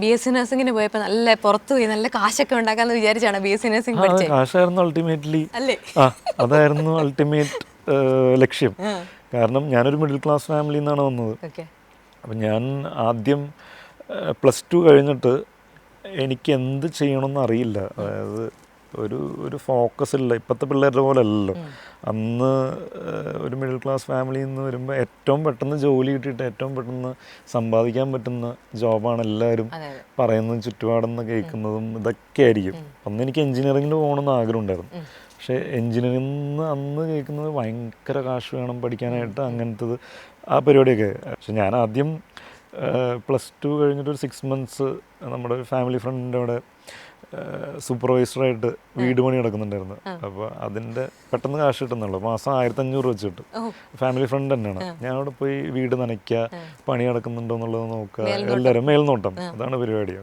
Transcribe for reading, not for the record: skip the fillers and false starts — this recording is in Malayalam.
ബി.എസ്.സി നഴ്സിംഗിന് പോയപ്പോൾ നല്ല പുറത്തു പോയി നല്ല കാശൊക്കെ ഉണ്ടാക്കാന്ന് വിചാരിച്ചാണ് ബി.എസ്.സി നഴ്സിംഗ് പഠിച്ചത്. കാശായിരുന്നു അൾട്ടിമേറ്റ്ലി. അല്ലേ? അതായിരുന്നു അൾട്ടിമേറ്റ് ലക്ഷ്യം. കാരണം ഞാനൊരു മിഡിൽ ക്ലാസ് ഫാമിലിയിൽ നിന്നാണ് വന്നത്. അപ്പം ഞാൻ ആദ്യം +2 കഴിഞ്ഞിട്ട് എനിക്ക് എന്ത് ചെയ്യണമെന്ന് അറിയില്ല. അതായത് ഒരു ഫോക്കസ് ഇല്ല. ഇപ്പോഴത്തെ പിള്ളേരുടെ പോലെ അല്ലല്ലോ. അന്ന് ഒരു മിഡിൽ ക്ലാസ് ഫാമിലിയിൽ നിന്ന് വരുമ്പോൾ ഏറ്റവും പെട്ടെന്ന് ജോലി കിട്ടിയിട്ട് ഏറ്റവും പെട്ടെന്ന് സമ്പാദിക്കാൻ പറ്റുന്ന ജോബാണ് എല്ലാവരും പറയുന്നതും ചുറ്റുപാടെന്ന് കേൾക്കുന്നതും ഇതൊക്കെ ആയിരിക്കും. അന്ന് എനിക്ക് എൻജിനീയറിങ്ങിന് പോകണമെന്ന് ആഗ്രഹം ഉണ്ടായിരുന്നു. പക്ഷേ എൻജിനീയറിംഗ് അന്ന് കേൾക്കുന്നത് ഭയങ്കര കാശ് വേണം പഠിക്കാനായിട്ട്, അങ്ങനത്തത് ആ പരിപാടിയൊക്കെ. പക്ഷെ ഞാൻ ആദ്യം +2 കഴിഞ്ഞിട്ടൊരു 6 months നമ്മുടെ ഒരു ഫാമിലി ഫ്രണ്ടിൻ്റെ അവിടെ സൂപ്പർവൈസറായിട്ട് വീട് പണി നടക്കുന്നുണ്ടായിരുന്നു. അപ്പോൾ അതിൻ്റെ പെട്ടെന്ന് കാശ് കിട്ടുന്നുള്ളൂ. മാസം 1500 വെച്ച് കിട്ടും. ഫാമിലി ഫ്രണ്ട് തന്നെയാണ്. ഞാൻ അവിടെ പോയി വീട് നനയ്ക്കുക, പണി നടക്കുന്നുണ്ടോ എന്നുള്ളത് നോക്കുക, എല്ലാവരും മേൽനോട്ടം, അതാണ് പരിപാടി.